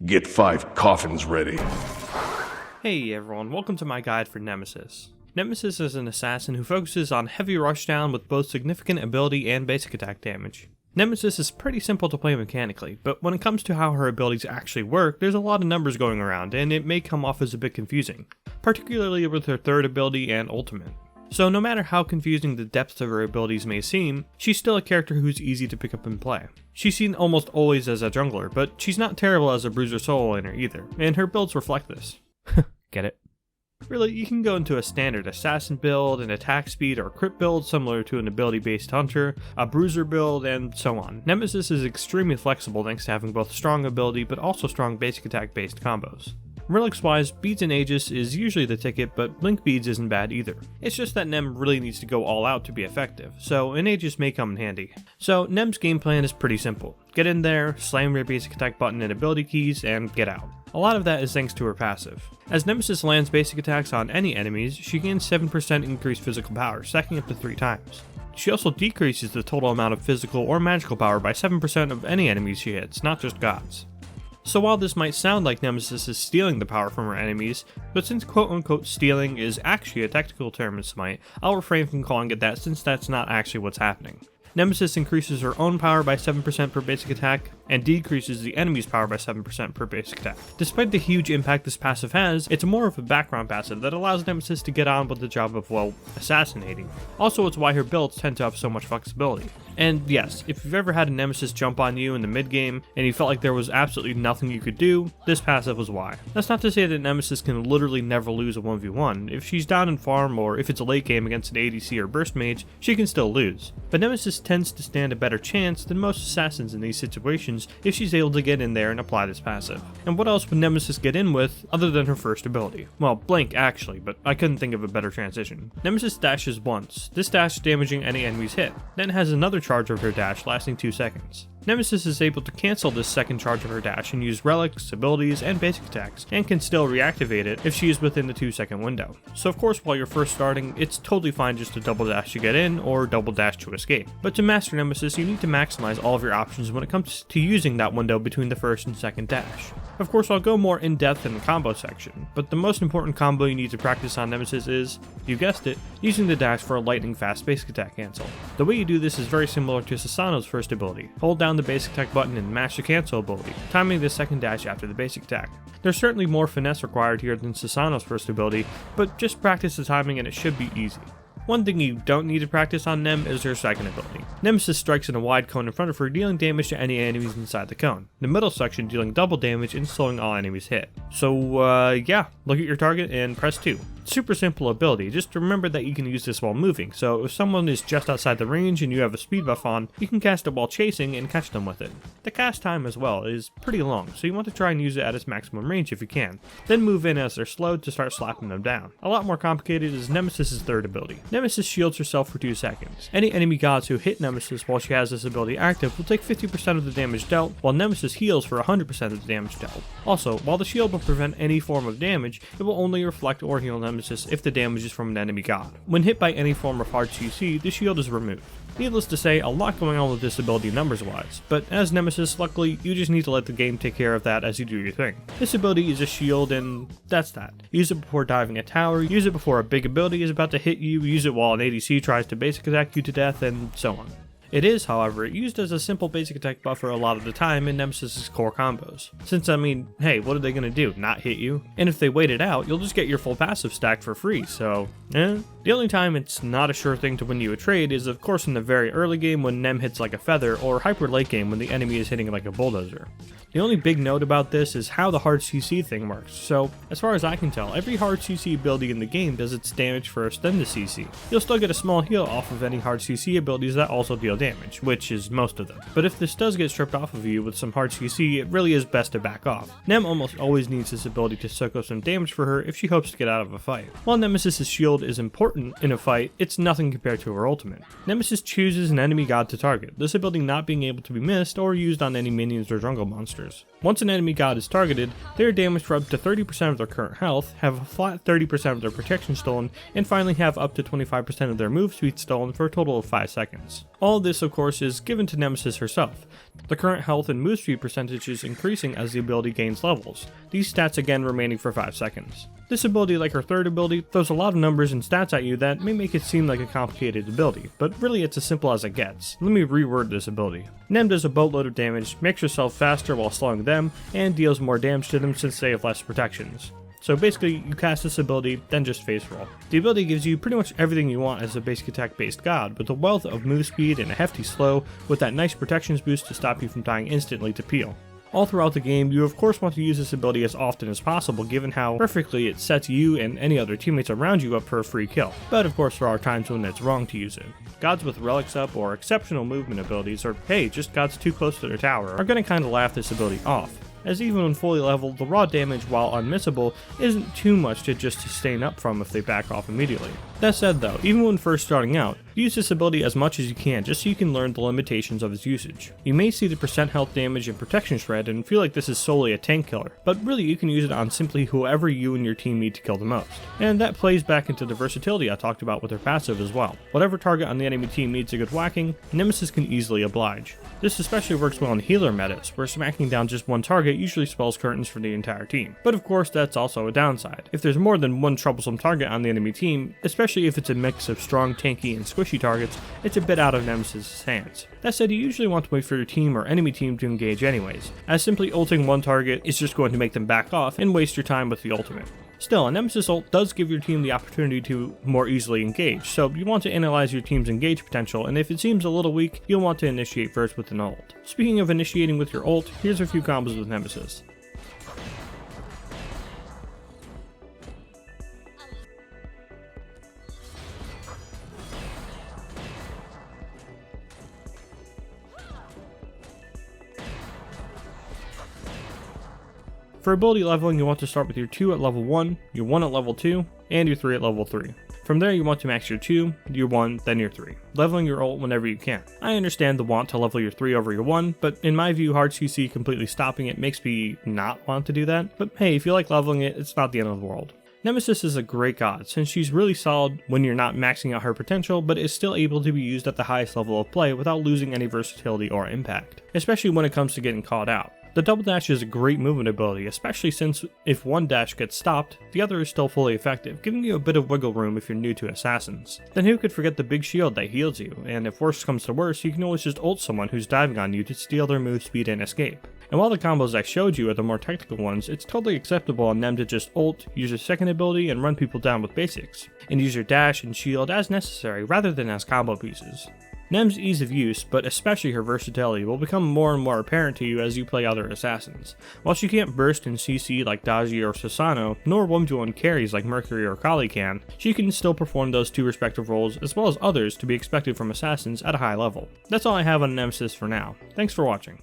Get 5 coffins ready. Hey everyone, welcome to my guide for Nemesis. Nemesis is an assassin who focuses on heavy rushdown with both significant ability and basic attack damage. Nemesis is pretty simple to play mechanically, but when it comes to how her abilities actually work, there's a lot of numbers going around and it may come off as a bit confusing, particularly with her third ability and ultimate. So no matter how confusing the depth of her abilities may seem, she's still a character who's easy to pick up and play. She's seen almost always as a jungler, but she's not terrible as a bruiser solo laner either, and her builds reflect this. Get it? Really, you can go into a standard assassin build, an attack speed or crit build similar to an ability-based hunter, a bruiser build, and so on. Nemesis is extremely flexible thanks to having both strong ability but also strong basic attack-based combos. Relics wise, Beads and Aegis is usually the ticket, but Blink Beads isn't bad either. It's just that Nem really needs to go all out to be effective, so an Aegis may come in handy. So Nem's game plan is pretty simple. Get in there, slam your basic attack button and ability keys, and get out. A lot of that is thanks to her passive. As Nemesis lands basic attacks on any enemies, she gains 7% increased physical power, stacking up to 3 times. She also decreases the total amount of physical or magical power by 7% of any enemies she hits, not just gods. So while this might sound like Nemesis is stealing the power from her enemies, but since quote-unquote stealing is actually a technical term in SMITE, I'll refrain from calling it that since that's not actually what's happening. Nemesis increases her own power by 7% per basic attack, and decreases the enemy's power by 7% per basic attack. Despite the huge impact this passive has, it's more of a background passive that allows Nemesis to get on with the job of, well, assassinating. Also, it's why her builds tend to have so much flexibility. And yes, if you've ever had a Nemesis jump on you in the mid game, and you felt like there was absolutely nothing you could do, this passive was why. That's not to say that Nemesis can literally never lose a 1v1. If she's down in farm, or if it's a late game against an ADC or burst mage, she can still lose. But Nemesis tends to stand a better chance than most assassins in these situations if she's able to get in there and apply this passive. And what else would Nemesis get in with other than her first ability? Well, Blink actually, but I couldn't think of a better transition. Nemesis dashes once, this dash damaging any enemy's hit, then has another charge of her dash lasting 2 seconds. Nemesis is able to cancel this second charge of her dash and use relics, abilities, and basic attacks, and can still reactivate it if she is within the 2-second window. So of course while you're first starting, it's totally fine just to double dash to get in, or double dash to escape. But to master Nemesis, you need to maximize all of your options when it comes to using that window between the first and second dash. Of course I'll go more in depth in the combo section, but the most important combo you need to practice on Nemesis is, you guessed it, using the dash for a lightning fast basic attack cancel. The way you do this is very similar to Sasano's first ability. Hold down the basic attack button and mash the cancel ability, timing the second dash after the basic attack. There's certainly more finesse required here than Sasano's first ability, but just practice the timing and it should be easy. One thing you don't need to practice on Nem is her second ability. Nemesis strikes in a wide cone in front of her, dealing damage to any enemies inside the cone. The middle section dealing double damage and slowing all enemies hit. So yeah, look at your target and press 2. Super simple ability, just remember that you can use this while moving, so if someone is just outside the range and you have a speed buff on, you can cast it while chasing and catch them with it. The cast time as well is pretty long, so you want to try and use it at its maximum range if you can, then move in as they're slowed to start slapping them down. A lot more complicated is Nemesis' third ability. Nemesis shields herself for 2 seconds. Any enemy gods who hit Nemesis while she has this ability active will take 50% of the damage dealt, while Nemesis heals for 100% of the damage dealt. Also, while the shield will prevent any form of damage, it will only reflect or heal Nemesis if the damage is from an enemy god. When hit by any form of hard CC, the shield is removed. Needless to say, a lot going on with this ability numbers wise, but as Nemesis, luckily, you just need to let the game take care of that as you do your thing. This ability is a shield and that's that. Use it before diving a tower, use it before a big ability is about to hit you, use it while an ADC tries to basic attack you to death, and so on. It is, however, used as a simple basic attack buffer a lot of the time in Nemesis' core combos. Since, I mean, hey, what are they gonna do, not hit you? And if they wait it out, you'll just get your full passive stacked for free, so, The only time it's not a sure thing to win you a trade is of course in the very early game when Nem hits like a feather, or hyper late game when the enemy is hitting like a bulldozer. The only big note about this is how the hard CC thing works, so as far as I can tell, every hard CC ability in the game does its damage first, then the CC. You'll still get a small heal off of any hard CC abilities that also deal damage, which is most of them. But if this does get stripped off of you with some hard CC, it really is best to back off. Nem almost always needs this ability to soak up some damage for her if she hopes to get out of a fight. While Nemesis' shield is important in a fight, it's nothing compared to her ultimate. Nemesis chooses an enemy god to target, this ability not being able to be missed or used on any minions or jungle monsters. archers. Once an enemy god is targeted, they are damaged for up to 30% of their current health, have a flat 30% of their protection stolen, and finally have up to 25% of their move speed stolen for a total of 5 seconds. All of this, of course, is given to Nemesis herself. The current health and move speed percentage is increasing as the ability gains levels, these stats again remaining for 5 seconds. This ability, like her third ability, throws a lot of numbers and stats at you that may make it seem like a complicated ability, but really it's as simple as it gets. Let me reword this ability. Nem does a boatload of damage, makes herself faster while slowing them, and deals more damage to them since they have less protections. So basically, you cast this ability, then just face roll. The ability gives you pretty much everything you want as a basic attack based god, with a wealth of move speed and a hefty slow, with that nice protections boost to stop you from dying instantly to peel. All throughout the game, you of course want to use this ability as often as possible given how perfectly it sets you and any other teammates around you up for a free kill, but of course there are times when it's wrong to use it. Gods with relics up or exceptional movement abilities, or hey, just gods too close to their tower, are going to kinda laugh this ability off, as even when fully leveled, the raw damage, while unmissable, isn't too much to just sustain up from if they back off immediately. That said though, even when first starting out, use this ability as much as you can just so you can learn the limitations of its usage. You may see the percent health damage and protection shred and feel like this is solely a tank killer, but really you can use it on simply whoever you and your team need to kill the most. And that plays back into the versatility I talked about with her passive as well. Whatever target on the enemy team needs a good whacking, Nemesis can easily oblige. This especially works well in healer metas, where smacking down just one target usually spells curtains for the entire team. But of course that's also a downside. If there's more than one troublesome target on the enemy team, especially if it's a mix of strong, tanky, and squishy targets, it's a bit out of Nemesis' hands. That said, you usually want to wait for your team or enemy team to engage anyways, as simply ulting one target is just going to make them back off and waste your time with the ultimate. Still, a Nemesis ult does give your team the opportunity to more easily engage, so you want to analyze your team's engage potential, and if it seems a little weak, you'll want to initiate first with an ult. Speaking of initiating with your ult, here's a few combos with Nemesis. For ability leveling, you want to start with your 2 at level 1, your 1 at level 2, and your 3 at level 3. From there you want to max your 2, your 1, then your 3, leveling your ult whenever you can. I understand the want to level your 3 over your 1, but in my view hard CC completely stopping it makes me not want to do that, but hey, if you like leveling it, it's not the end of the world. Nemesis is a great god, since she's really solid when you're not maxing out her potential, but is still able to be used at the highest level of play without losing any versatility or impact, especially when it comes to getting caught out. The double dash is a great movement ability, especially since if one dash gets stopped, the other is still fully effective, giving you a bit of wiggle room if you're new to assassins. Then who could forget the big shield that heals you, and if worst comes to worst, you can always just ult someone who's diving on you to steal their move speed and escape. And while the combos I showed you are the more technical ones, it's totally acceptable on them to just ult, use your second ability, and run people down with basics, and use your dash and shield as necessary rather than as combo pieces. Nem's ease of use, but especially her versatility, will become more and more apparent to you as you play other assassins. While she can't burst and CC like Daji or Susano, nor 1v1 carries like Mercury or Kali can, she can still perform those two respective roles as well as others to be expected from assassins at a high level. That's all I have on Nemesis for now. Thanks for watching.